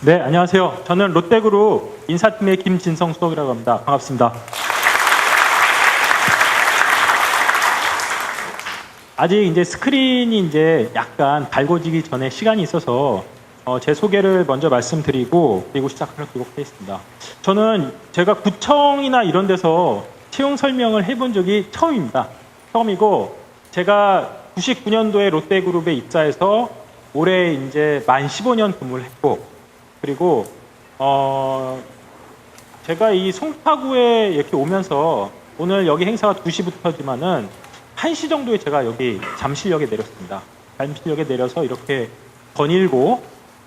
네, 안녕하세요. 저는 롯데그룹 인사팀의 김진성 수석이라고 합니다. 반갑습니다. 아직 이제 스크린이 이제 약간 밝아지기 전에 시간이 있어서 제 소개를 먼저 말씀드리고 그리고 시작하도록 하겠습니다. 저는 제가 구청이나 이런 데서 채용 설명을 해본 적이 처음입니다. 처음이고 제가 99년도에 롯데그룹에 입사해서 올해 이제 만 15년 근무를 했고 그리고 제가 이 송파구에 이렇게 오면서 오늘 여기 행사가 2시부터지만은 1시 정도에 제가 여기 잠실역에 내렸습니다. 잠실역에 내려서 이렇게 거닐고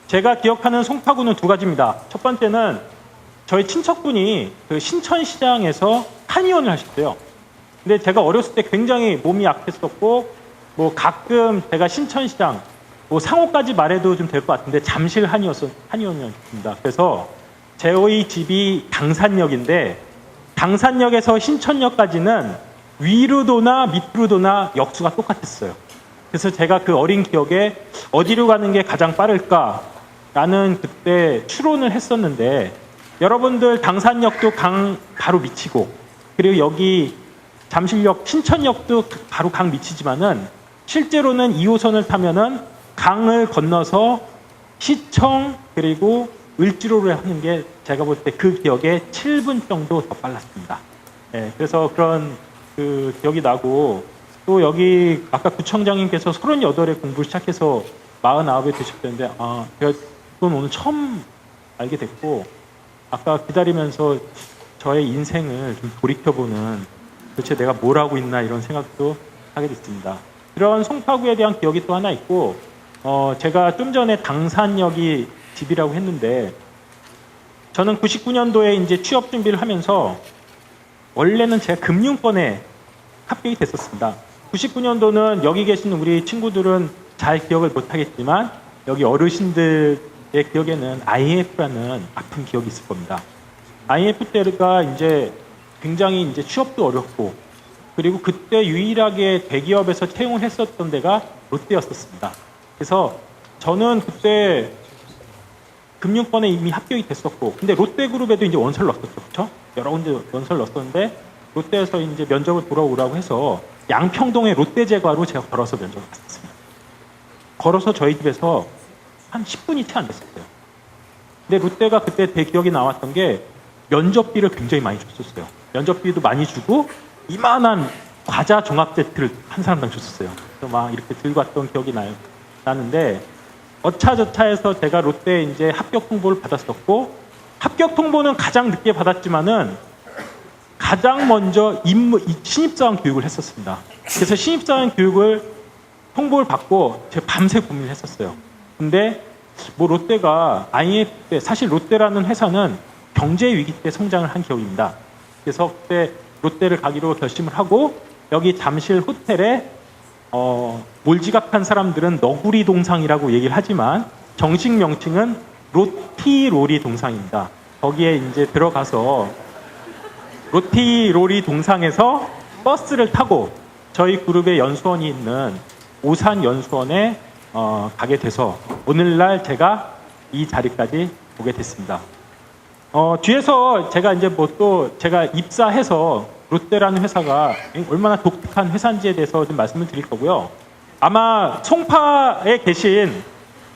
제가 기억하는 송파구는 두 가지입니다. 첫 번째는 저희 친척분이 그 신천시장에서 한의원을 하셨어요. 근데 제가 어렸을 때 굉장히 몸이 약했었고 뭐 가끔 제가 신천시장 뭐 상호까지 말해도 좀 될 것 같은데 잠실 한의원이었습니다. 그래서 저희 집이 당산역인데 당산역에서 신천역까지는 위로도나 밑으로도나 역수가 똑같았어요. 그래서 제가 그 어린 기억에 어디로 가는 게 가장 빠를까라는 그때 추론을 했었는데 여러분들 당산역도 강 바로 미치고 그리고 여기 잠실역 신천역도 바로 강 미치지만은 실제로는 2호선을 타면은 강을 건너서 시청 그리고 을지로를 하는 게 제가 볼 때 그 기억에 7분 정도 더 빨랐습니다. 네, 그래서 그런 그 기억이 나고 또 여기 아까 구청장님께서 38에 공부를 시작해서 49에 되셨다는데 제가 그건 오늘 처음 알게 됐고 아까 기다리면서 저의 인생을 좀 돌이켜보는 도대체 내가 뭘 하고 있나 이런 생각도 하게 됐습니다. 그런 송파구에 대한 기억이 또 하나 있고 제가 좀 전에 당산역이 집이라고 했는데 저는 99년도에 이제 취업 준비를 하면서 원래는 제가 금융권에 합격이 됐었습니다. 99년도는 여기 계신 우리 친구들은 잘 기억을 못하겠지만 여기 어르신들의 기억에는 IMF라는 아픈 기억이 있을 겁니다. IMF 때가 이제 굉장히 이제 취업도 어렵고 그리고 그때 유일하게 대기업에서 채용을 했었던 데가 롯데였었습니다. 그래서 저는 그때 금융권에 이미 합격이 됐었고 근데 롯데그룹에도 이제 원서를 넣었었죠. 그렇죠? 여러 군데 원서를 넣었었는데 롯데에서 이제 면접을 보러 오라고 해서 양평동의 롯데제과로 제가 걸어서 면접을 갔었습니다. 걸어서 저희 집에서 한 10분이 채 안 됐었어요. 근데 롯데가 그때 대기억이 나왔던 게 면접비를 굉장히 많이 줬었어요. 면접비도 많이 주고 이만한 과자 종합 세트를 한 사람당 줬었어요. 그래서 막 이렇게 들고 왔던 기억이 나는데 어차저차해서 제가 롯데에 이제 합격 통보를 받았었고 합격 통보는 가장 늦게 받았지만은 가장 먼저 신입사원 교육을 했었습니다. 그래서 신입사원 교육을 통보를 받고 제가 밤새 고민을 했었어요. 근데 뭐 롯데가 IMF 때 사실 롯데라는 회사는 경제 위기 때 성장을 한 기업입니다. 그래서 그때 롯데를 가기로 결심을 하고 여기 잠실 호텔에 몰지각한 사람들은 너구리 동상이라고 얘기를 하지만 정식 명칭은 로티로리 동상입니다. 거기에 이제 들어가서 로티로리 동상에서 버스를 타고 저희 그룹의 연수원이 있는 오산 연수원에 가게 돼서 오늘날 제가 이 자리까지 오게 됐습니다. 뒤에서 제가 이제 뭐 또 제가 입사해서 롯데라는 회사가 얼마나 독특한 회사인지에 대해서 좀 말씀을 드릴 거고요. 아마 송파에 계신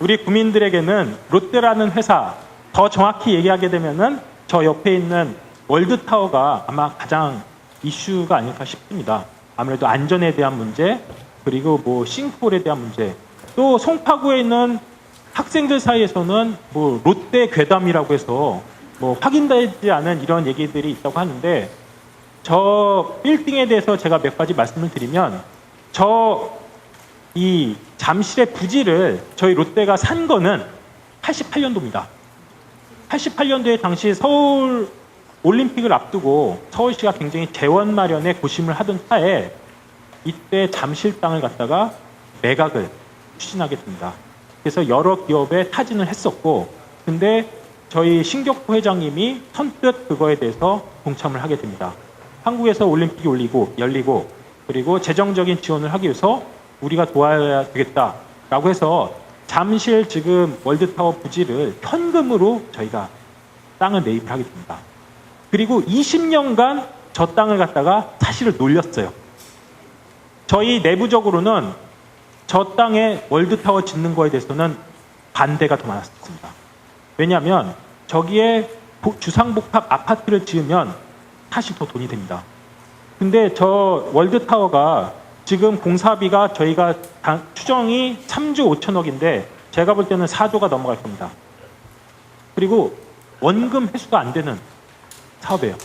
우리 구민들에게는 롯데라는 회사 더 정확히 얘기하게 되면은 저 옆에 있는 월드타워가 아마 가장 이슈가 아닐까 싶습니다. 아무래도 안전에 대한 문제 그리고 뭐 싱크홀에 대한 문제 또 송파구에 있는 학생들 사이에서는 뭐 롯데 괴담이라고 해서 뭐 확인되지 않은 이런 얘기들이 있다고 하는데 저 빌딩에 대해서 제가 몇 가지 말씀을 드리면 이 잠실의 부지를 저희 롯데가 산 거는 88년도입니다. 88년도에 당시 서울 올림픽을 앞두고 서울시가 굉장히 재원 마련에 고심을 하던 차에 이때 잠실 땅을 갖다가 매각을 추진하게 됩니다. 그래서 여러 기업에 타진을 했었고 근데 저희 신격호 회장님이 선뜻 그거에 대해서 동참을 하게 됩니다. 한국에서 올림픽이 열리고 그리고 재정적인 지원을 하기 위해서 우리가 도와야 되겠다라고 해서 잠실 지금 월드타워 부지를 현금으로 저희가 땅을 매입을 하게 됩니다. 그리고 20년간 저 땅을 갖다가 사실을 놀렸어요. 저희 내부적으로는 저 땅에 월드타워 짓는 거에 대해서는 반대가 더 많았습니다. 왜냐하면 저기에 주상복합 아파트를 지으면 사실 더 돈이 됩니다. 근데 저 월드타워가 지금 공사비가 저희가 추정이 3조 5천억인데 제가 볼 때는 4조가 넘어갈 겁니다. 그리고 원금 회수가 안 되는 사업이에요.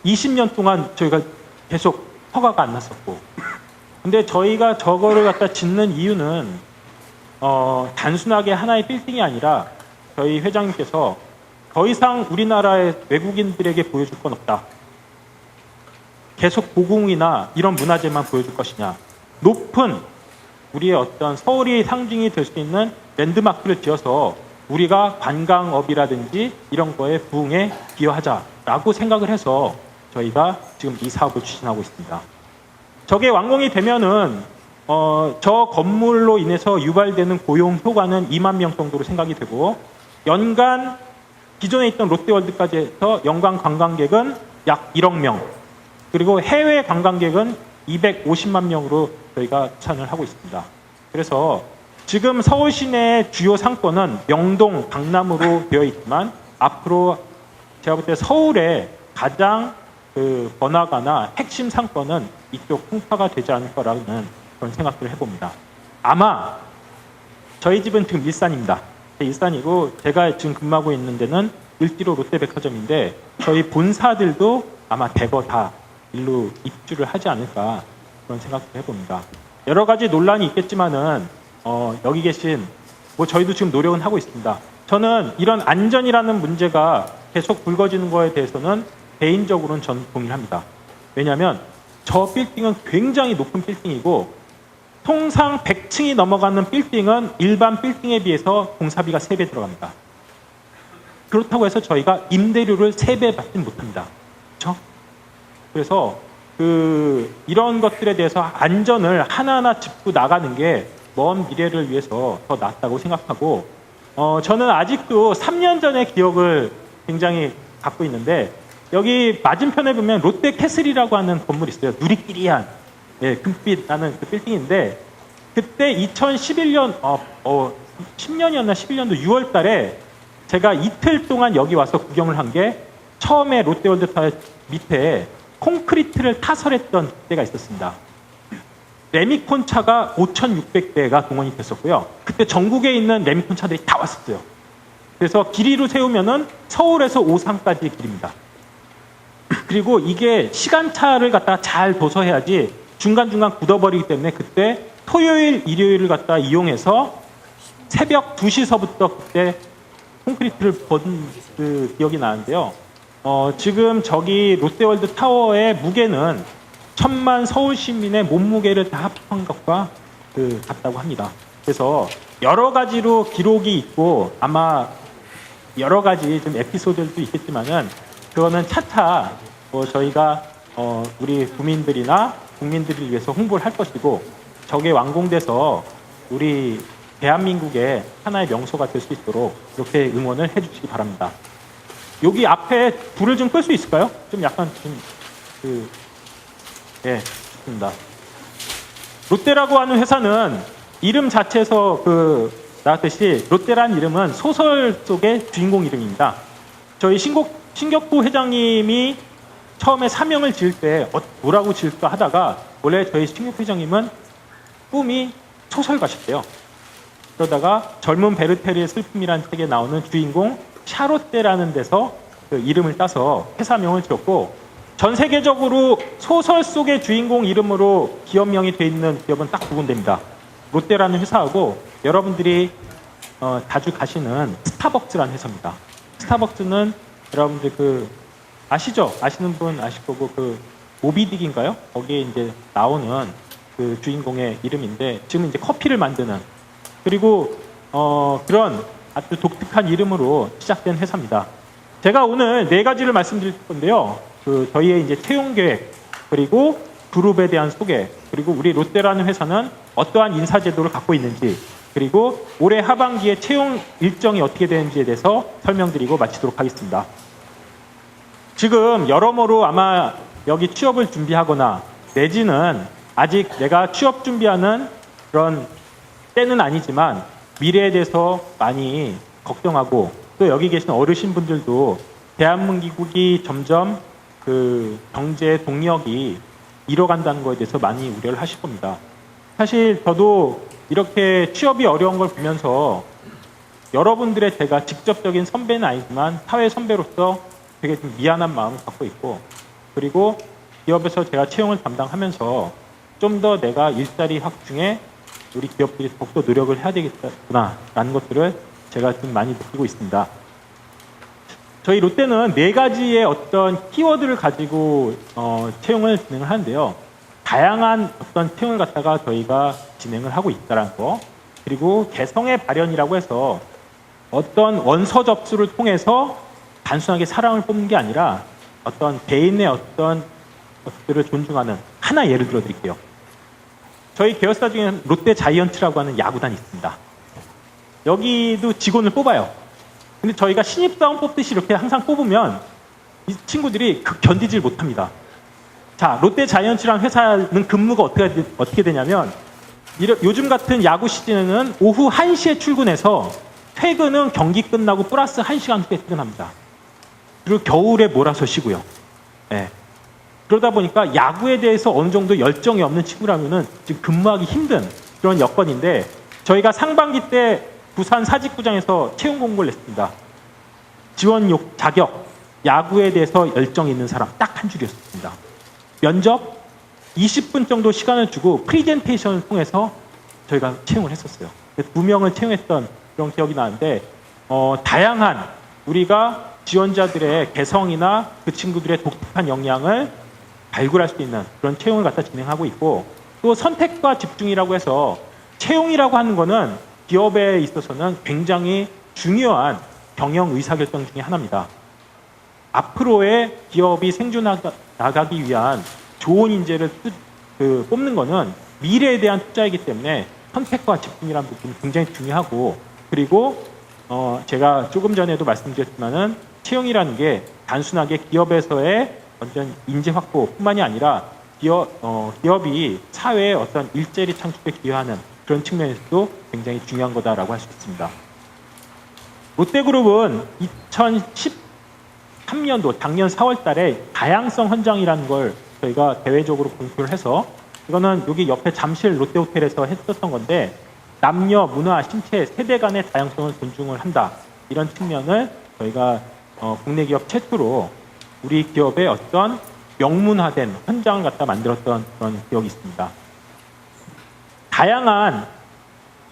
20년 동안 저희가 계속 허가가 안 났었고, 근데 저희가 저거를 갖다 짓는 이유는 단순하게 하나의 빌딩이 아니라 저희 회장님께서 더 이상 우리나라의 외국인들에게 보여줄 건 없다. 계속 고궁이나 이런 문화재만 보여줄 것이냐. 높은 우리의 어떤 서울이 상징이 될 수 있는 랜드마크를 지어서 우리가 관광업이라든지 이런 거에 부흥에 기여하자라고 생각을 해서 저희가 지금 이 사업을 추진하고 있습니다. 저게 완공이 되면은 저 건물로 인해서 유발되는 고용 효과는 2만 명 정도로 생각이 되고, 연간 기존에 있던 롯데월드까지 해서 연간 관광객은 약 1억 명, 그리고 해외 관광객은 250만 명으로 저희가 추산을 하고 있습니다. 그래서 지금 서울 시내 주요 상권은 명동, 강남으로 되어 있지만 앞으로 제가 볼 때 서울의 가장 그 번화가나 핵심 상권은 이쪽 홍파가 되지 않을 거라는 그런 생각들을 해봅니다. 아마 저희 집은 지금 일산입니다. 일산이고 제가 지금 근무하고 있는 데는 을지로 롯데백화점인데 저희 본사들도 아마 대거 다 일로 입주를 하지 않을까 그런 생각을 해봅니다. 여러 가지 논란이 있겠지만은 여기 계신 저희도 지금 노력은 하고 있습니다. 저는 이런 안전이라는 문제가 계속 불거지는 거에 대해서는 개인적으로는 전 동의를 합니다. 왜냐하면 저 빌딩은 굉장히 높은 빌딩이고 통상 100층이 넘어가는 빌딩은 일반 빌딩에 비해서 공사비가 3배 들어갑니다. 그렇다고 해서 저희가 임대료를 3배 받지는 못합니다. 그렇죠? 그래서 이런 것들에 대해서 안전을 하나하나 짚고 나가는 게 먼 미래를 위해서 더 낫다고 생각하고, 저는 아직도 3년 전의 기억을 굉장히 갖고 있는데, 여기 맞은편에 보면 롯데캐슬이라고 하는 건물이 있어요. 누리끼리한 금빛 나는 그 빌딩인데, 그때 2011년 10년이었나 11년도 6월 달에 제가 이틀 동안 여기 와서 구경을 한 게, 처음에 롯데월드타워 밑에 콘크리트를 타설했던 때가 있었습니다. 레미콘 차가 5,600대가 동원이 됐었고요. 그때 전국에 있는 레미콘 차들이 다 왔었어요. 그래서 길이로 세우면은 서울에서 오산까지의 길입니다. 그리고 이게 시간차를 갖다가 잘 도서해야지 중간중간 굳어버리기 때문에 그때 토요일, 일요일을 갖다 이용해서 새벽 2시서부터 그때 콘크리트를 본 그 기억이 나는데요. 지금 저기 롯데월드 타워의 무게는 1,000만 서울 시민의 몸무게를 다 합한 것과 같다고 합니다. 그래서 여러 가지로 기록이 있고 아마 여러 가지 좀 에피소드들도 있겠지만은 그거는 차차 저희가 우리 국민들이나 국민들을 위해서 홍보를 할 것이고, 저게 완공돼서 우리 대한민국의 하나의 명소가 될 수 있도록 이렇게 응원을 해주시기 바랍니다. 여기 앞에 불을 좀 끌 수 있을까요? 좀 약간 좀 좋습니다. 롯데라고 하는 회사는 이름 자체에서 나왔듯이 롯데란 이름은 소설 속의 주인공 이름입니다. 저희 신격구 회장님이 처음에 사명을 지을 때 뭐라고 지을까 하다가 원래 저희 신격구 회장님은 꿈이 소설가셨대요. 그러다가 젊은 베르테르의 슬픔이라는 책에 나오는 주인공 샤롯데라는 데서 그 이름을 따서 회사명을 지었고, 전 세계적으로 소설 속의 주인공 이름으로 기업명이 돼 있는 기업은 딱 2군데입니다. 롯데라는 회사하고 여러분들이 자주 가시는 스타벅스라는 회사입니다. 스타벅스는 여러분들 아시죠? 아시는 분 아실 거고 모비딕인가요? 거기에 이제 나오는 그 주인공의 이름인데 지금 이제 커피를 만드는, 그리고 그런 아주 독특한 이름으로 시작된 회사입니다. 제가 오늘 4가지를 말씀드릴 건데요. 저희의 이제 채용 계획, 그리고 그룹에 대한 소개, 그리고 우리 롯데라는 회사는 어떠한 인사 제도를 갖고 있는지, 그리고 올해 하반기에 채용 일정이 어떻게 되는지에 대해서 설명드리고 마치도록 하겠습니다. 지금 여러모로 아마 여기 취업을 준비하거나 내지는 아직 내가 취업 준비하는 그런 때는 아니지만 미래에 대해서 많이 걱정하고 또 여기 계신 어르신분들도 대한민국이 점점 그 경제 동력이 잃어간다는 것에 대해서 많이 우려를 하실 겁니다. 사실 저도 이렇게 취업이 어려운 걸 보면서 여러분들의 제가 직접적인 선배는 아니지만 사회 선배로서 되게 좀 미안한 마음을 갖고 있고 그리고 기업에서 제가 채용을 담당하면서 좀 더 내가 일자리 확충에 우리 기업들이 더욱더 노력을 해야 되겠구나라는 것들을 제가 좀 많이 느끼고 있습니다. 저희 롯데는 4가지의 어떤 키워드를 가지고 채용을 진행을 하는데요. 다양한 어떤 채용을 갖다가 저희가 진행을 하고 있다는 거 그리고 개성의 발현이라고 해서 어떤 원서 접수를 통해서 단순하게 사람을 뽑는 게 아니라 어떤 개인의 어떤 것들을 존중하는 하나 예를 들어 드릴게요. 저희 계열사 중에 롯데 자이언츠라고 하는 야구단이 있습니다. 여기도 직원을 뽑아요. 근데 저희가 신입사원 뽑듯이 이렇게 항상 뽑으면 이 친구들이 견디질 못합니다. 자, 롯데 자이언츠라는 회사는 근무가 어떻게 되냐면 요즘 같은 야구 시즌에는 오후 1시에 출근해서 퇴근은 경기 끝나고 플러스 1시간 후에 퇴근합니다. 그리고 겨울에 몰아서 쉬고요. 네. 그러다 보니까 야구에 대해서 어느 정도 열정이 없는 친구라면은 지금 근무하기 힘든 그런 여건인데 저희가 상반기 때 부산 사직구장에서 채용 공고를 냈습니다. 지원 자격, 야구에 대해서 열정이 있는 사람 딱 한 줄이었습니다. 면접 20분 정도 시간을 주고 프리젠테이션을 통해서 저희가 채용을 했었어요. 2명을 채용했던 그런 기억이 나는데 다양한 우리가 지원자들의 개성이나 그 친구들의 독특한 역량을 발굴할 수 있는 그런 채용을 갖다 진행하고 있고 또 선택과 집중이라고 해서 채용이라고 하는 거는 기업에 있어서는 굉장히 중요한 경영 의사결정 중에 하나입니다. 앞으로의 기업이 생존나가기 위한 좋은 인재를 뽑는 거는 미래에 대한 투자이기 때문에 선택과 집중이라는 부분이 굉장히 중요하고 그리고 제가 조금 전에도 말씀드렸지만은 채용이라는 게 단순하게 기업에서의 완전 인재 확보뿐만이 아니라 기업이 사회에 어떤 일자리 창출에 기여하는 그런 측면에서도 굉장히 중요한 거다라고 할 수 있습니다. 롯데그룹은 2013년도 작년 4월 달에 다양성 헌장이라는 걸 저희가 대외적으로 공표를 해서 이거는 여기 옆에 잠실 롯데호텔에서 했었던 건데 남녀, 문화, 신체, 세대 간의 다양성을 존중을 한다. 이런 측면을 저희가 국내 기업 최초로 우리 기업의 어떤 명문화된 현장을 갖다 만들었던 그런 기억이 있습니다. 다양한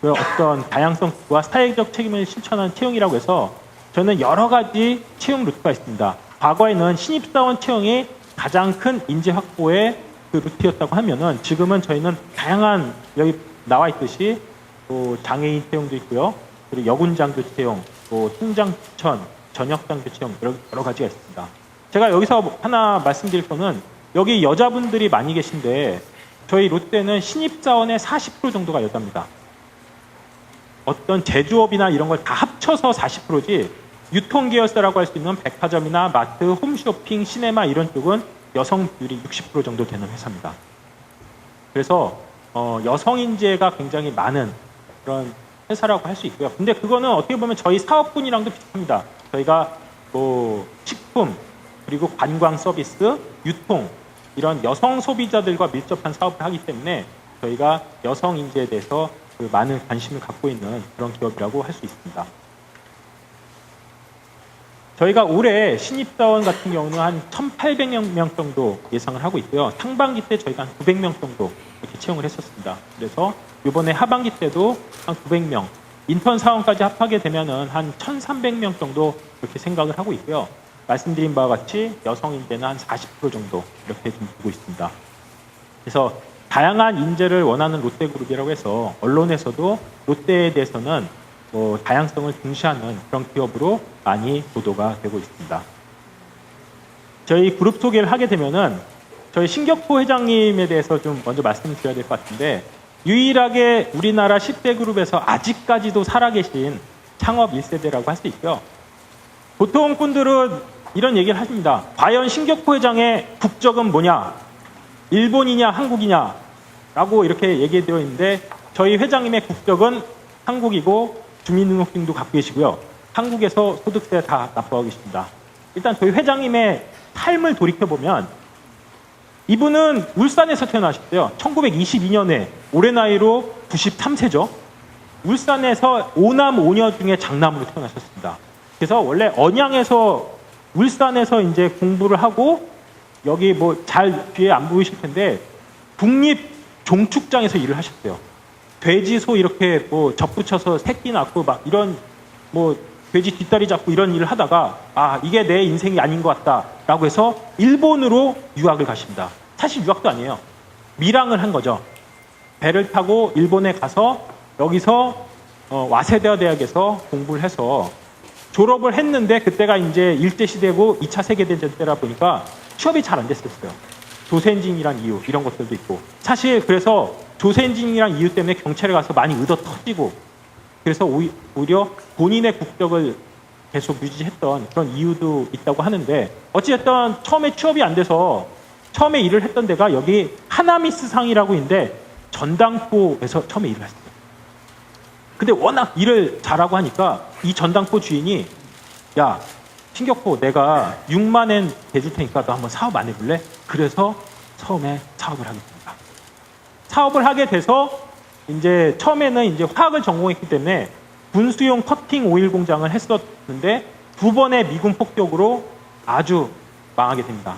그 어떤 다양성과 사회적 책임을 실천하는 채용이라고 해서 저는 여러 가지 채용 루트가 있습니다. 과거에는 신입사원 채용이 가장 큰 인재 확보의 그 루트였다고 하면은 지금은 저희는 다양한 여기 나와 있듯이 또 장애인 채용도 있고요. 그리고 여군장교 채용, 또 팀장 추천, 전역장교 채용 여러 가지가 있습니다. 제가 여기서 하나 말씀드릴 거는 여기 여자분들이 많이 계신데 저희 롯데는 신입사원의 40% 정도가 여자입니다. 어떤 제조업이나 이런 걸 다 합쳐서 40%지 유통계열사라고 할 수 있는 백화점이나 마트, 홈쇼핑, 시네마 이런 쪽은 여성 비율이 60% 정도 되는 회사입니다. 그래서 여성 인재가 굉장히 많은 그런 회사라고 할 수 있고요. 근데 그거는 어떻게 보면 저희 사업군이랑도 비슷합니다. 저희가 뭐 식품, 그리고 관광 서비스, 유통 이런 여성 소비자들과 밀접한 사업을 하기 때문에 저희가 여성 인재에 대해서 그 많은 관심을 갖고 있는 그런 기업이라고 할 수 있습니다. 저희가 올해 신입사원 같은 경우는 한 1,800명 정도 예상을 하고 있고요. 상반기 때 저희가 한 900명 정도 이렇게 채용을 했었습니다. 그래서 이번에 하반기 때도 한 900명, 인턴 사원까지 합하게 되면은 한 1,300명 정도 이렇게 생각을 하고 있고요. 말씀드린 바와 같이 여성 인재는 한 40% 정도 이렇게 좀 두고 있습니다. 그래서 다양한 인재를 원하는 롯데그룹이라고 해서 언론에서도 롯데에 대해서는 뭐 다양성을 중시하는 그런 기업으로 많이 보도가 되고 있습니다. 저희 그룹 소개를 하게 되면은 저희 신격포 회장님에 대해서 좀 먼저 말씀드려야 될 것 같은데 유일하게 우리나라 10대 그룹에서 아직까지도 살아계신 창업 1세대라고 할 수 있고요. 보통 분들은 이런 얘기를 하십니다. 과연 신격호 회장의 국적은 뭐냐? 일본이냐 한국이냐? 라고 이렇게 얘기되어 있는데 저희 회장님의 국적은 한국이고 주민등록증도 갖고 계시고요. 한국에서 소득세 다 납부하고 계십니다. 일단 저희 회장님의 삶을 돌이켜보면 이분은 울산에서 태어나셨어요. 1922년에 올해 나이로 93세죠. 울산에서 5남 5녀 중에 장남으로 태어나셨습니다. 그래서 원래 언양에서 울산에서 이제 공부를 하고 여기 뭐 잘 뒤에 안 보이실 텐데 국립 종축장에서 일을 하셨어요. 돼지, 소 이렇게 뭐 접붙여서 새끼 낳고 막 이런 뭐 돼지 뒷다리 잡고 이런 일을 하다가 아 이게 내 인생이 아닌 것 같다라고 해서 일본으로 유학을 가십니다. 사실 유학도 아니에요. 밀항을 한 거죠. 배를 타고 일본에 가서 여기서 와세다 대학에서 공부를 해서 졸업을 했는데 그때가 이제 일제시대고 2차 세계대전 때라 보니까 취업이 잘 안 됐었어요. 조센징이란 이유 이런 것들도 있고 사실 그래서 조센징이란 이유 때문에 경찰에 가서 많이 의도 터지고 그래서 오히려 본인의 국적을 계속 유지했던 그런 이유도 있다고 하는데 어찌됐든 처음에 취업이 안 돼서 처음에 일을 했던 데가 여기 하나미스 상이라고 있는데 전당포에서 처음에 일을 했어요. 근데 워낙 일을 잘하고 하니까 이 전당포 주인이 야 신격호 내가 6만엔 대줄 테니까 너 한번 사업 안 해볼래? 그래서 처음에 사업을 하게 됩니다. 사업을 하게 돼서 이제 처음에는 이제 화학을 전공했기 때문에 분수용 커팅 오일 공장을 했었는데 두 번의 미군 폭격으로 아주 망하게 됩니다.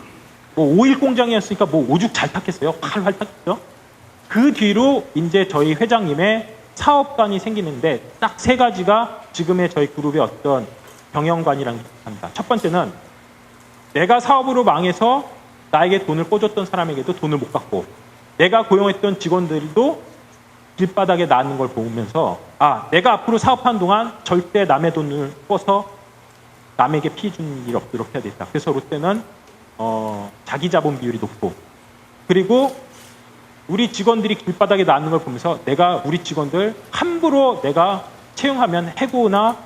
뭐 오일 공장이었으니까 뭐 오죽 잘 탔겠어요? 활활 탔겠죠? 그 뒤로 이제 저희 회장님의 사업관이 생기는데 딱 세 가지가 지금의 저희 그룹의 어떤 경영관이랑 합니다. 첫 번째는 내가 사업으로 망해서 나에게 돈을 꿔줬던 사람에게도 돈을 못 갚고 내가 고용했던 직원들도 길바닥에 나는 걸 보면서 아 내가 앞으로 사업하는 동안 절대 남의 돈을 꿔서 남에게 피해 주는 일이 없도록 해야 되겠다. 그래서 롯데는 자기 자본 비율이 높고 그리고 우리 직원들이 길바닥에 나는 걸 보면서 내가 우리 직원들 함부로 내가 채용하면 해고나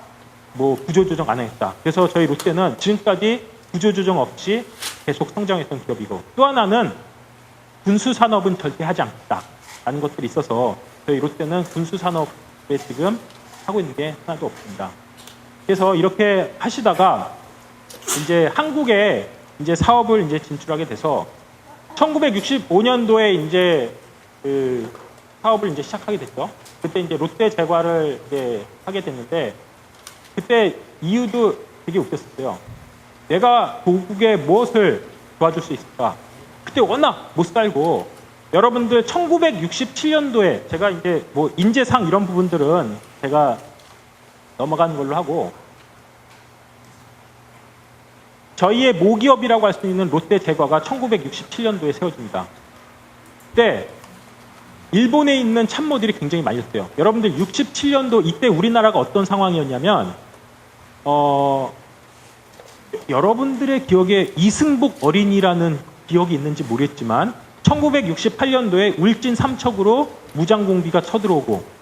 뭐 구조조정 안 하겠다. 그래서 저희 롯데는 지금까지 구조조정 없이 계속 성장했던 기업이고 또 하나는 군수산업은 절대 하지 않겠다라는 것들이 있어서 저희 롯데는 군수산업에 지금 하고 있는 게 하나도 없습니다. 그래서 이렇게 하시다가 이제 한국에 이제 사업을 이제 진출하게 돼서 1965년도에 이제 그 사업을 이제 시작하게 됐죠. 그때 이제 롯데 제과를 이제 하게 됐는데 그때 이유도 되게 웃겼었어요. 내가 도국에 무엇을 도와줄 수 있을까? 그때 워낙 못 살고 여러분들 1967년도에 제가 이제 뭐 인재상 이런 부분들은 제가 넘어가는 걸로 하고 저희의 모기업이라고 할 수 있는 롯데 제과가 1967년도에 세워집니다. 그때 일본에 있는 참모들이 굉장히 많이 있어요. 여러분들 67년도 이때 우리나라가 어떤 상황이었냐면 여러분들의 기억에 이승복 어린이라는 기억이 있는지 모르겠지만 1968년도에 울진 삼척으로 무장공비가 쳐들어오고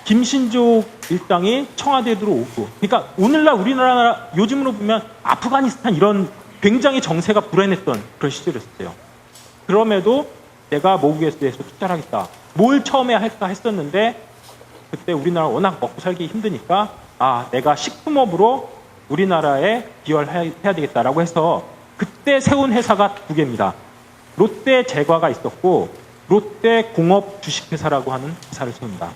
김신족 일당이 청와대에 들어오고 그러니까 오늘날 우리나라 요즘으로 보면 아프가니스탄 이런 굉장히 정세가 불안했던 그런 시절이었어요. 그럼에도 내가 모국에 대해서 투자를 하겠다. 뭘 처음에 할까 했었는데 그때 우리나라 워낙 먹고 살기 힘드니까 아 내가 식품업으로 우리나라에 기여를 해야 되겠다라고 해서 그때 세운 회사가 두 개입니다. 롯데 제과가 있었고 롯데 공업 주식회사라고 하는 회사를 세웁니다.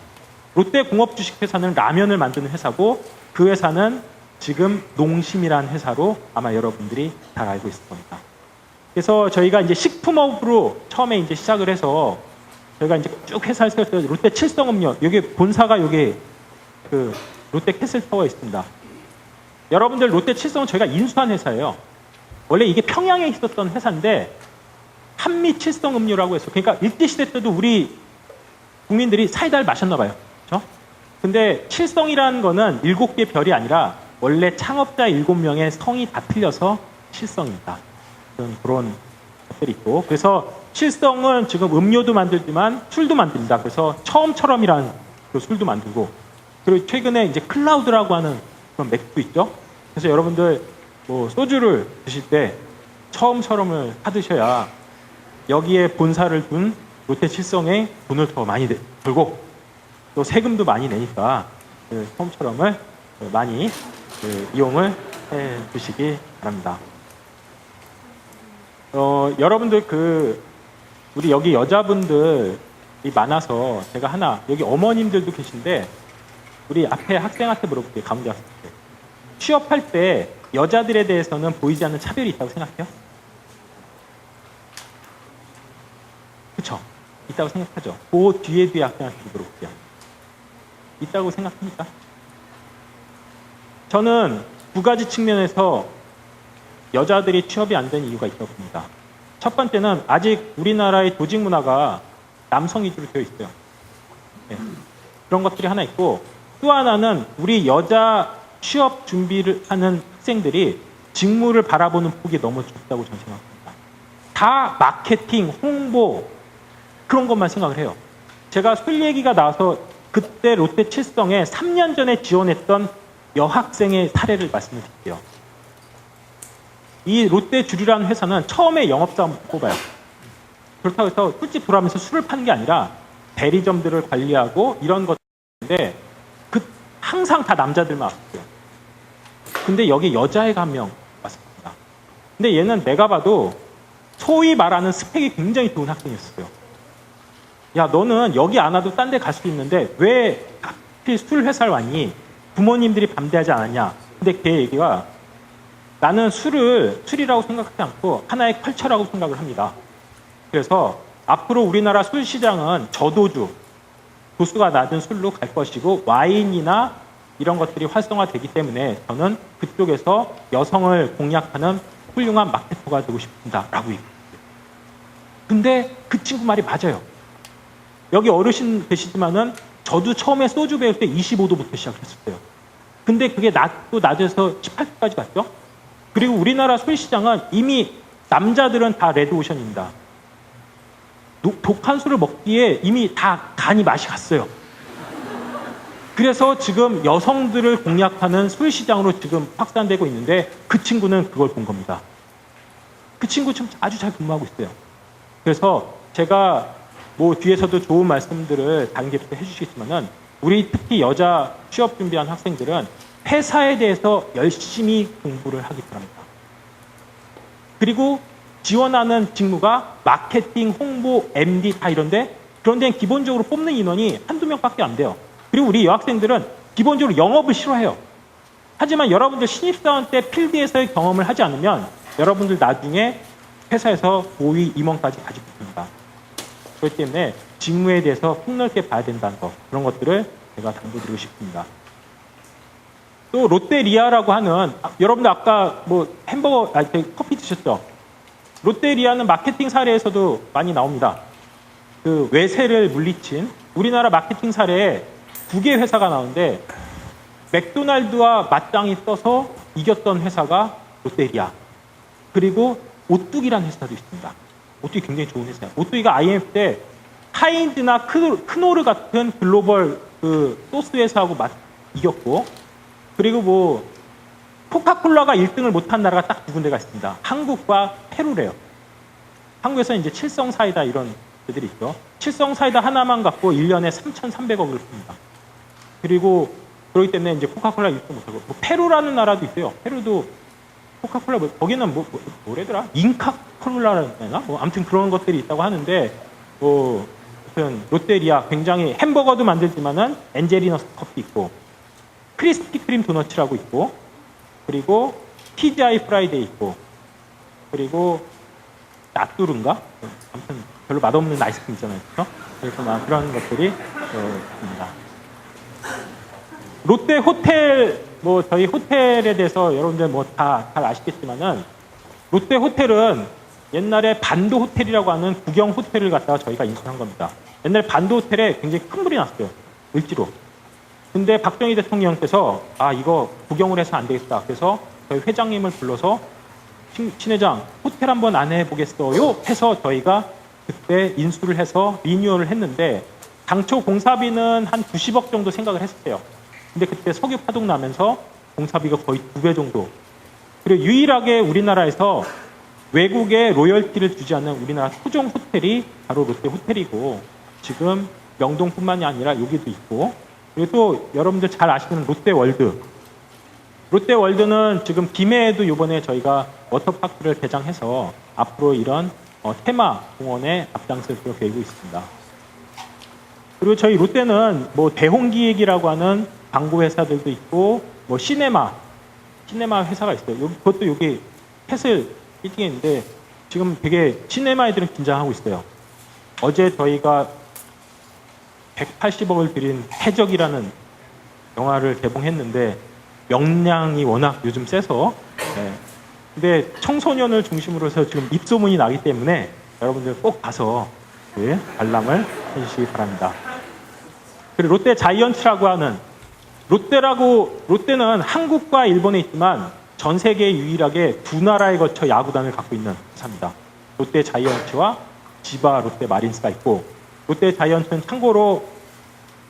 롯데 공업 주식회사는 라면을 만드는 회사고 그 회사는 지금 농심이라는 회사로 아마 여러분들이 잘 알고 있을 겁니다. 그래서 저희가 이제 식품업으로 처음에 이제 시작을 해서 저희가 이제 쭉 회사를 세웠어요. 롯데 칠성음료 여기 본사가 여기 그 롯데 캐슬타워에 있습니다. 여러분들 롯데 칠성은 저희가 인수한 회사예요. 원래 이게 평양에 있었던 회사인데 한미 칠성음료라고 해서 그러니까 일제시대 때도 우리 국민들이 사이다를 마셨나 봐요. 그렇죠? 근데 칠성이라는 거는 7개 별이 아니라 원래 창업자 7명의 성이 다 틀려서 칠성입니다. 그런 것들이 있고 그래서 칠성은 지금 음료도 만들지만 술도 만듭니다. 그래서 처음처럼이라는 그 술도 만들고, 그리고 최근에 이제 클라우드라고 하는 그런 맥주 있죠. 그래서 여러분들 뭐 소주를 드실 때 처음처럼을 사드셔야 여기에 본사를 둔 롯데칠성에 돈을 더 많이 들고 또 세금도 많이 내니까 그 처음처럼을 많이 이용을 해 주시기 바랍니다. 여러분들 우리 여기 여자분들이 많아서 제가 하나, 여기 어머님들도 계신데 우리 앞에 학생한테 물어볼게요. 가운데 학생한테. 취업할 때 여자들에 대해서는 보이지 않는 차별이 있다고 생각해요? 그쵸? 있다고 생각하죠. 그 뒤에 학생한테 물어볼게요. 있다고 생각합니까? 저는 두 가지 측면에서 여자들이 취업이 안 된 이유가 있다고 봅니다. 첫 번째는 아직 우리나라의 조직 문화가 남성 위주로 되어 있어요. 네. 그런 것들이 하나 있고, 또 하나는 우리 여자 취업 준비를 하는 학생들이 직무를 바라보는 폭이 너무 좁다고 저는 생각합니다. 다 마케팅, 홍보 그런 것만 생각을 해요. 제가 술 얘기가 나와서 그때 롯데칠성에 3년 전에 지원했던 여학생의 사례를 말씀을 드릴게요. 이 롯데주류라는 회사는 처음에 영업사원 뽑아요. 그렇다고 해서 술집 돌아가면서 술을 파는 게 아니라 대리점들을 관리하고 이런 것들인데 항상 다 남자들만 왔어요. 근데 여기 여자애가 한 명 왔습니다. 근데 얘는 내가 봐도 소위 말하는 스펙이 굉장히 좋은 학생이었어요. 야, 너는 여기 안 와도 딴 데 갈 수 있는데 왜 하필 술 회사를 왔니? 부모님들이 반대하지 않았냐? 근데 걔 얘기가 나는 술이라고 생각하지 않고 하나의 컬처라고 생각을 합니다. 그래서 앞으로 우리나라 술 시장은 저도주, 도수가 낮은 술로 갈 것이고 와인이나 이런 것들이 활성화되기 때문에 저는 그쪽에서 여성을 공략하는 훌륭한 마케터가 되고 싶습니다. 라고 얘기했어요. 근데 그 친구 말이 맞아요. 여기 어르신 계시지만은 저도 처음에 소주 배울 때 25도부터 시작했었어요. 근데 그게 낮도 낮에서 18도까지 갔죠. 그리고 우리나라 술 시장은 이미 남자들은 다 레드오션입니다. 독한 술을 먹기에 이미 다 간이 맛이 갔어요. 그래서 지금 여성들을 공략하는 술 시장으로 지금 확산되고 있는데 그 친구는 그걸 본 겁니다. 그 친구 지금 아주 잘 근무하고 있어요. 그래서 제가 뭐 뒤에서도 좋은 말씀들을 다른 게부터 해주시겠지만은 우리 특히 여자 취업 준비한 학생들은 회사에 대해서 열심히 공부를 하기 바랍니다. 그리고 지원하는 직무가 마케팅, 홍보, MD 다 이런데 그런 데는 기본적으로 뽑는 인원이 한두 명밖에 안 돼요. 그리고 우리 여학생들은 기본적으로 영업을 싫어해요. 하지만 여러분들 신입사원 때 필드에서의 경험을 하지 않으면 여러분들 나중에 회사에서 고위 임원까지 가지고 있습니다. 그렇기 때문에 직무에 대해서 폭넓게 봐야 된다는 거, 그런 것들을 제가 당부드리고 싶습니다. 또 롯데리아라고 하는, 여러분들 아까 뭐 햄버거, 커피 드셨죠? 롯데리아는 마케팅 사례에서도 많이 나옵니다. 그 외세를 물리친 우리나라 마케팅 사례에 2개 회사가 나오는데 맥도날드와 맞짱이 떠서 이겼던 회사가 롯데리아. 그리고 오뚜기라는 회사도 있습니다. 오뚜기 굉장히 좋은 회사예요. 오뚜기가 IMF 때 하인즈나 크노르 같은 글로벌 그 소스 회사하고 이겼고, 그리고 뭐 코카콜라가 1등을 못한 나라가 딱 2군데가 있습니다. 한국과 페루래요. 한국에서는 이제 칠성사이다 이런 데들이 있죠. 칠성사이다 하나만 갖고 1년에 3,300억을 씁니다. 그리고 그렇기 때문에 이제 코카콜라 1등 못하고, 뭐 페루라는 나라도 있어요. 페루도 코카콜라, 거기는 뭐래더라? 잉카콜라라는 데나? 뭐 아무튼 그런 것들이 있다고 하는데, 아무튼 롯데리아 굉장히 햄버거도 만들지만은 엔젤리너스 커피 있고, 크리스피 크림 도너츠라고 있고, 그리고 TGI 프라이데이 있고, 그리고 나뚜른가? 아무튼 별로 맛없는 아이스크림 있잖아요. 그렇죠? 그래서 그런 것들이 있습니다. 롯데 호텔, 뭐 저희 호텔에 대해서 여러분들 뭐 다 잘 아시겠지만은 롯데 호텔은 옛날에 반도 호텔이라고 하는 국영 호텔을 갖다가 저희가 인수한 겁니다. 옛날에 반도 호텔에 굉장히 큰 불이 났어요. 을지로. 근데 박정희 대통령께서 이거 국영을 해서 안 되겠다. 그래서 저희 회장님을 불러서 신 회장 호텔 한번 안 해보겠어요? 해서 저희가 그때 인수를 해서 리뉴얼을 했는데 당초 공사비는 한 90억 정도 생각을 했었어요. 근데 그때 석유 파동 나면서 공사비가 거의 2배 정도. 그리고 유일하게 우리나라에서 외국에 로열티를 주지 않는 우리나라 토종 호텔이 바로 롯데 호텔이고, 지금 명동뿐만이 아니라 여기도 있고, 그리고 또 여러분들 잘 아시는 롯데월드. 롯데월드는 지금 김해에도 이번에 저희가 워터파크를 개장해서 앞으로 이런 테마 공원에 앞장설 계획이 있습니다. 그리고 저희 롯데는 뭐 대홍기획이라고 하는 광고 회사들도 있고, 뭐 시네마 회사가 있어요. 그것도 여기 캐슬 빌딩인데 지금 되게 시네마 애들은 긴장하고 있어요. 어제 저희가 180억을 들인 해적이라는 영화를 개봉했는데 명량이 워낙 요즘 세서, 근데 청소년을 중심으로 해서 지금 입소문이 나기 때문에 여러분들 꼭 가서 관람을 해주시기 바랍니다. 그리고 롯데 자이언츠라고 하는, 롯데는 한국과 일본에 있지만 전 세계에 유일하게 두 나라에 거쳐 야구단을 갖고 있는 회사입니다. 롯데 자이언츠와 지바 롯데 마린스가 있고, 롯데 자이언츠는 참고로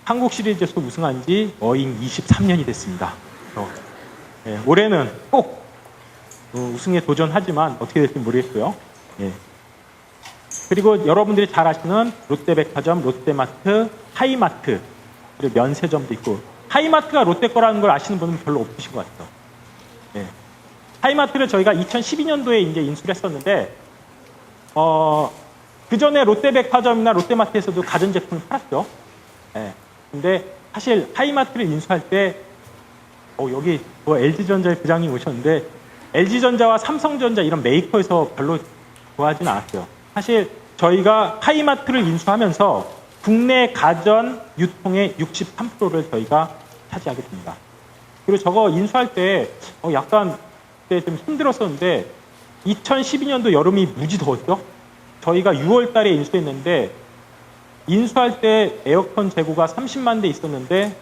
한국 시리즈에서 우승한 지 어잉 23년이 됐습니다. 올해는 꼭 우승에 도전하지만 어떻게 될지 모르겠고요. 그리고 여러분들이 잘 아시는 롯데백화점, 롯데마트, 하이마트, 그리고 면세점도 있고, 하이마트가 롯데 거라는 걸 아시는 분은 별로 없으신 것 같아요. 하이마트를 저희가 2012년도에 이제 인수를 했었는데, 그 전에 롯데백화점이나 롯데마트에서도 가전제품을 팔았죠. 근데 사실 하이마트를 인수할 때, 여기 뭐 LG전자의 부장님 오셨는데, LG전자와 삼성전자 이런 메이커에서 별로 좋아하진 않았어요. 사실 저희가 하이마트를 인수하면서 국내 가전 유통의 63%를 저희가 차지하게 됩니다. 그리고 저거 인수할 때 약간 그때 좀 힘들었었는데 2012년도 여름이 무지 더웠죠. 저희가 6월 달에 인수했는데 인수할 때 에어컨 재고가 30만 대 있었는데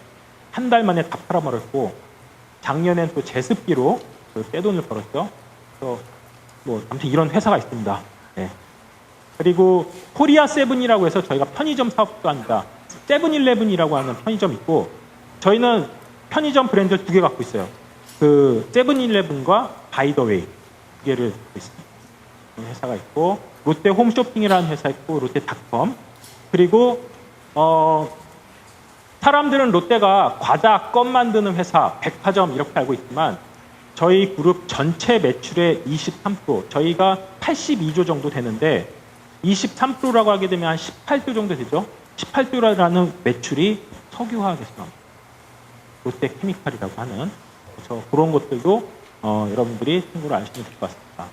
한 달 만에 다 팔아버렸고, 작년엔 또 제습비로 떼돈을 벌었죠. 그래서 뭐 아무튼 이런 회사가 있습니다. 그리고 코리아 세븐이라고 해서 저희가 편의점 사업도 합니다. 세븐일레븐이라고 하는 편의점 있고, 저희는 편의점 브랜드 두 개 갖고 있어요. 그 세븐일레븐과 바이더웨이 두 개를 갖고 있습니다. 회사가 있고, 롯데 홈쇼핑이라는 회사 있고, 롯데닷컴. 그리고 사람들은 롯데가 과자, 껌 만드는 회사, 백화점 이렇게 알고 있지만 저희 그룹 전체 매출의 23%, 저희가 82조 정도 되는데 23%라고 하게 되면 한 18조 정도 되죠. 18조라는 매출이 석유화학에서 나옵니다. 롯데케미칼이라고 하는, 그래서 그런 것들도 여러분들이 참고로 아시면 될 것 같습니다.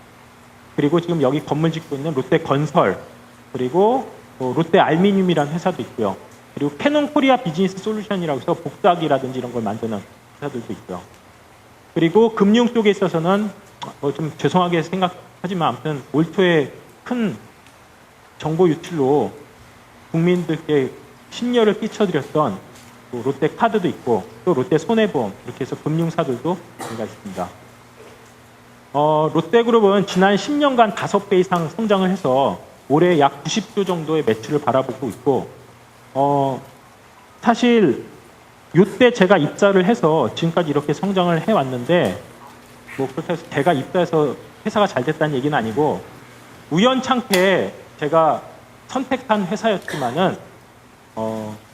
그리고 지금 여기 건물 짓고 있는 롯데건설, 그리고 롯데알미늄이라는 회사도 있고요. 그리고 캐논 코리아 비즈니스 솔루션이라고 해서 복사기라든지 이런 걸 만드는 회사들도 있고요. 그리고 금융 쪽에 있어서는 좀 죄송하게 생각하지만 아무튼 올 초에 큰 정보 유출로 국민들께 심려를 끼쳐드렸던 롯데카드도 있고, 또 롯데손해보험, 이렇게 해서 금융사들도 저희가 있습니다. 롯데그룹은 지난 10년간 5배 이상 성장을 해서 올해 약 90조 정도의 매출을 바라보고 있고, 사실 이때 제가 입사를 해서 지금까지 이렇게 성장을 해왔는데, 뭐 그렇다고 해서 제가 입사해서 회사가 잘 됐다는 얘기는 아니고, 우연찮게 제가 선택한 회사였지만은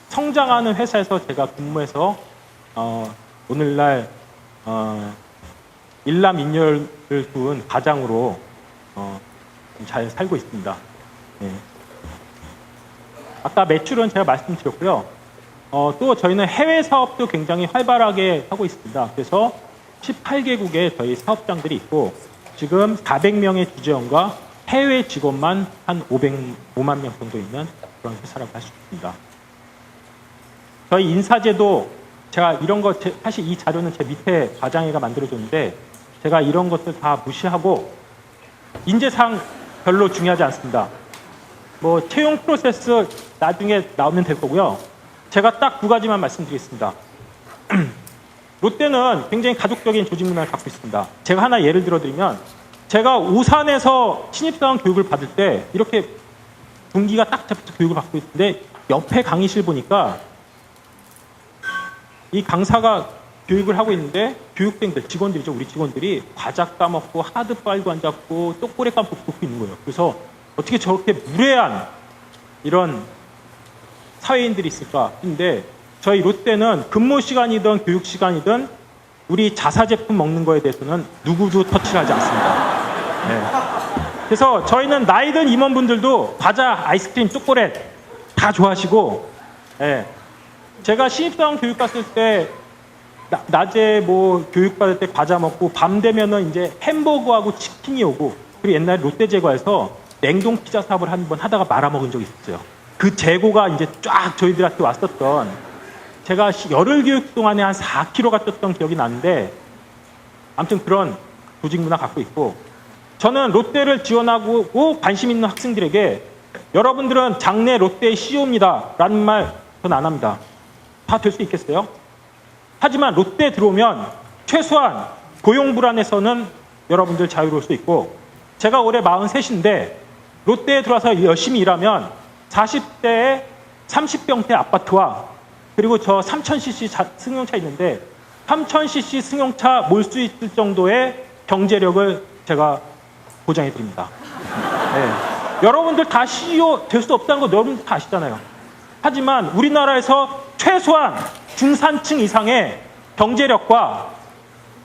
성장하는 회사에서 제가 근무해서 오늘날 일남인녀를 둔 가장으로 잘 살고 있습니다. 아까 매출은 제가 말씀드렸고요. 또 저희는 해외 사업도 굉장히 활발하게 하고 있습니다. 그래서 18개국에 저희 사업장들이 있고, 지금 400명의 주재원과 해외 직원만 한 505만 명 정도 있는 그런 회사라고 할 수 있습니다. 저희 인사제도, 제가 이런 거, 사실 이 자료는 제 밑에 과장회가 만들어줬는데, 제가 이런 것들 다 무시하고, 인재상 별로 중요하지 않습니다. 뭐, 채용 프로세스 나중에 나오면 될 거고요. 제가 딱 두 가지만 말씀드리겠습니다. 롯데는 굉장히 가족적인 조직 문화를 갖고 있습니다. 제가 하나 예를 들어드리면, 제가 오산에서 신입사원 교육을 받을 때 이렇게 분기가 딱 잡혀서 교육을 받고 있는데 옆에 강의실 보니까 이 강사가 교육을 하고 있는데 교육생들, 직원들이죠. 우리 직원들이 과자 까먹고 하드 빨고 앉았고 또꼬레 감고 듣고 있는 거예요. 그래서 어떻게 저렇게 무례한 이런 사회인들이 있을까? 근데 저희 롯데는 근무 시간이든 교육 시간이든 우리 자사 제품 먹는 거에 대해서는 누구도 터치를 하지 않습니다. 네. 그래서 저희는 나이든 임원분들도 과자, 아이스크림, 초콜릿 다 좋아하시고, 네. 제가 신입사원 교육 갔을 때 낮에 뭐 교육 받을 때 과자 먹고 밤 되면은 이제 햄버거하고 치킨이 오고, 그리고 옛날에 롯데제과에서 냉동 피자 사업을 한 번 하다가 말아먹은 적이 있었어요. 그 재고가 이제 쫙 저희들한테 왔었던, 제가 열흘 교육 동안에 한 4kg가 쪘던 기억이 나는데, 아무튼 그런 조직 문화 갖고 있고, 저는 롯데를 지원하고 관심 있는 학생들에게 여러분들은 장래 롯데의 CEO입니다 라는 말 전 안 합니다. 다 될 수 있겠어요? 하지만 롯데에 들어오면 최소한 고용 불안에서는 여러분들 자유로울 수 있고, 제가 올해 43인데 롯데에 들어와서 열심히 일하면 40대에 30평대 아파트와 그리고 저 3000cc 승용차 있는데 3000cc 승용차 몰 수 있을 정도의 경제력을 제가 보장해 드립니다. 네. 여러분들 다 CEO 될 수 없다는 거 여러분들 다 아시잖아요. 하지만 우리나라에서 최소한 중산층 이상의 경제력과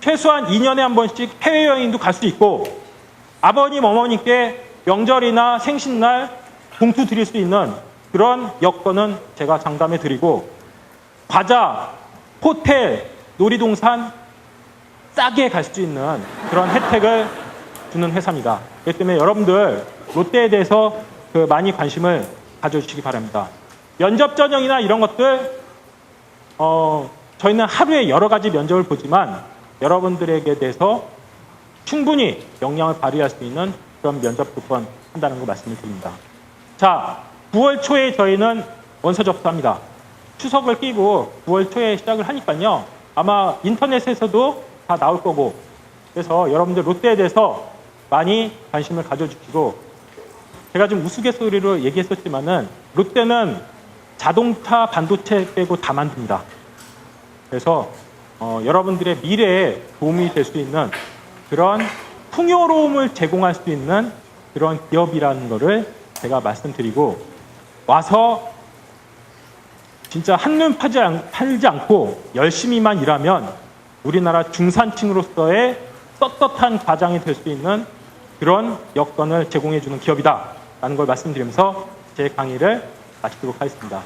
최소한 2년에 한 번씩 해외여행도 갈 수 있고, 아버님, 어머니께 명절이나 생신날 봉투 드릴 수 있는 그런 여건은 제가 장담해 드리고, 과자, 호텔, 놀이동산 싸게 갈 수 있는 그런 혜택을 주는 회사입니다. 그렇기 때문에 여러분들 롯데에 대해서 많이 관심을 가져주시기 바랍니다. 면접 전형이나 이런 것들 저희는 하루에 여러 가지 면접을 보지만 여러분들에게 대해서 충분히 역량을 발휘할 수 있는 그런 면접 조건 한다는 거 말씀을 드립니다. 자, 9월 초에 저희는 원서 접수합니다. 추석을 끼고 9월 초에 시작을 하니까요. 아마 인터넷에서도 다 나올 거고, 그래서 여러분들 롯데에 대해서 많이 관심을 가져주시고, 제가 좀 우스갯소리로 얘기했었지만은 롯데는 자동차, 반도체 빼고 다 만듭니다. 그래서 여러분들의 미래에 도움이 될 수 있는 그런 풍요로움을 제공할 수 있는 그런 기업이라는 거를 제가 말씀드리고, 와서 진짜 한눈 팔지 않고 열심히만 일하면 우리나라 중산층으로서의 떳떳한 가장이 될 수 있는 그런 여건을 제공해 주는 기업이다 라는 걸 말씀드리면서 제 강의를 마치도록 하겠습니다.